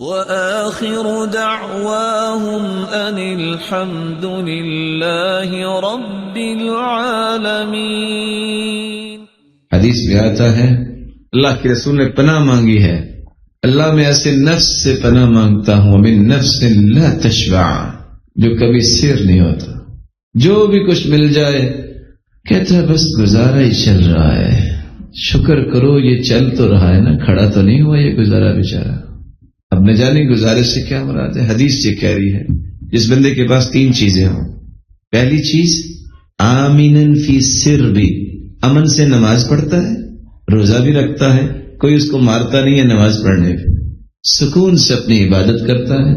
وآخر دعواهم أن الحمد لله رب العالمين۔ حدیث میں آتا ہے اللہ کے رسول نے پناہ مانگی ہے، اللہ میں ایسے نفس سے پناہ مانگتا ہوں من نفس لا تشبع، جو کبھی سیر نہیں ہوتا، جو بھی کچھ مل جائے کہتا ہے بس گزارا ہی چل رہا ہے، شکر کرو یہ چل تو رہا ہے نا، کھڑا تو نہیں ہوا یہ گزارا بیچارہ۔ اب نہ جانے گزارے سے کیا مراد ہے؟ حدیث یہ کہہ رہی ہے جس بندے کے پاس تین چیزیں ہوں، پہلی چیز آمینن فی سر بھی، امن سے نماز پڑھتا ہے، روزہ بھی رکھتا ہے، کوئی اس کو مارتا نہیں ہے نماز پڑھنے پہ، سکون سے اپنی عبادت کرتا ہے،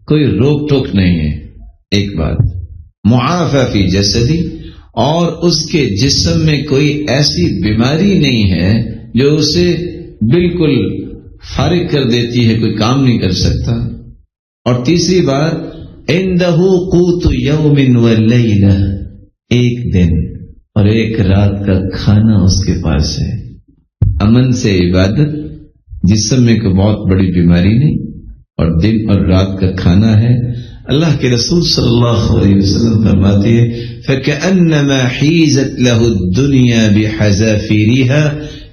کوئی روک ٹوک نہیں ہے، ایک بات۔ معافی فی جسدی، اور اس کے جسم میں کوئی ایسی بیماری نہیں ہے جو اسے بالکل فارغ کر دیتی ہے، کوئی کام نہیں کر سکتا۔ اور تیسری بات عندہ قوت یوم واللیلہ، ایک دن اور ایک رات کا کھانا اس کے پاس ہے، امن سے عبادت، جسم میں کوئی بہت بڑی بیماری نہیں، اور دن اور رات کا کھانا ہے۔ اللہ کے رسول صلی اللہ علیہ وسلم فرماتے ہیں فَكَأَنَّمَا حِيزَتْ لَهُ الدُّنْيَا بِحَذَافِيرِهَا،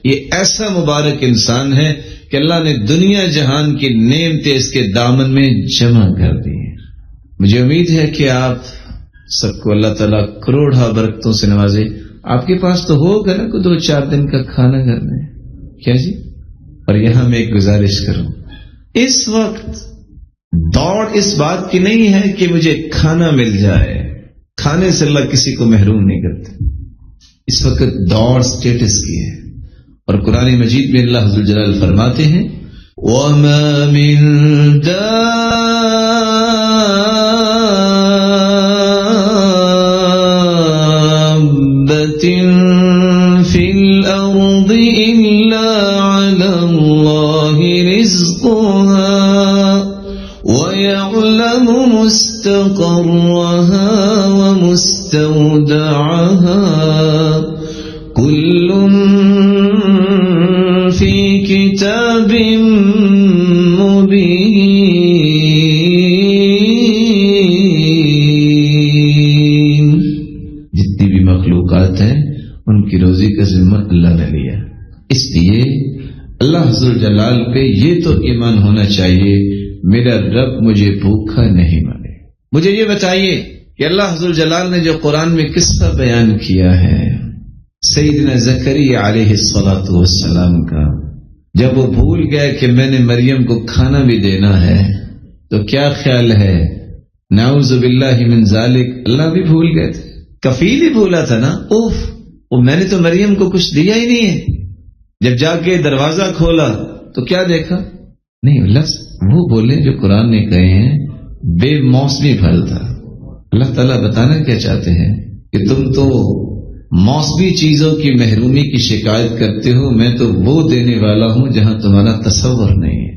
یہ ایسا مبارک انسان ہے کہ اللہ نے دنیا جہان کی نعمتیں اس کے دامن میں جمع کر دی ہیں۔ مجھے امید ہے کہ آپ سب کو اللہ تعالیٰ کروڑا برکتوں سے نوازے۔ آپ کے پاس تو ہوگا نا کوئی 2-4 دن کا کھانا گھر میں، کیا جی؟ اور یہاں میں ایک گزارش کروں، اس وقت دوڑ اس بات کی نہیں ہے کہ مجھے کھانا مل جائے، کھانے سے اللہ کسی کو محروم نہیں کرتے، اس وقت دوڑ سٹیٹس کی ہے۔ اور قرآن مجید میں اللہ عز و جلال فرماتے ہیں وَمَا مِن دَابَّةٍ فِي الْأَرْضِ إِلَّا عَلَى اللَّهِ رِزْقُهَا وَيَعْلَمُ مُسْتَقَرَّهَا وَمُسْتَوْدَعَهَا كُلٌّ فِي كِتَابٍ مُبِينٍ۔ جتنی بھی مخلوقات ہیں ان کی روزی کا ذمہ اللہ نے لیا، اس لیے اللہ عز و جلال پہ یہ تو ایمان ہونا چاہیے میرا رب مجھے بھوکا نہیں مارے۔ مجھے یہ بتائیے کہ اللہ عز و جلال نے جو قرآن میں قصہ بیان کیا ہے سیدنا زکریا علیہ السلام کا، جب وہ بھول گئے کہ میں نے مریم کو کھانا بھی دینا ہے، تو کیا خیال ہے نعوذ باللہ من ذالک، اللہ بھی بھول گئے تھے، کفیل ہی بھولا تھا نا، اوف وہ میں نے تو مریم کو کچھ دیا ہی نہیں ہے۔ جب جا کے دروازہ کھولا تو کیا دیکھا؟ نہیں، لفظ وہ بولے جو قرآن نے کہے ہیں بے موسمی پھل تھا۔ اللہ تعالیٰ بتانا کیا چاہتے ہیں کہ تم تو موسمی چیزوں کی محرومی کی شکایت کرتے ہو، میں تو وہ دینے والا ہوں جہاں تمہارا تصور نہیں ہے۔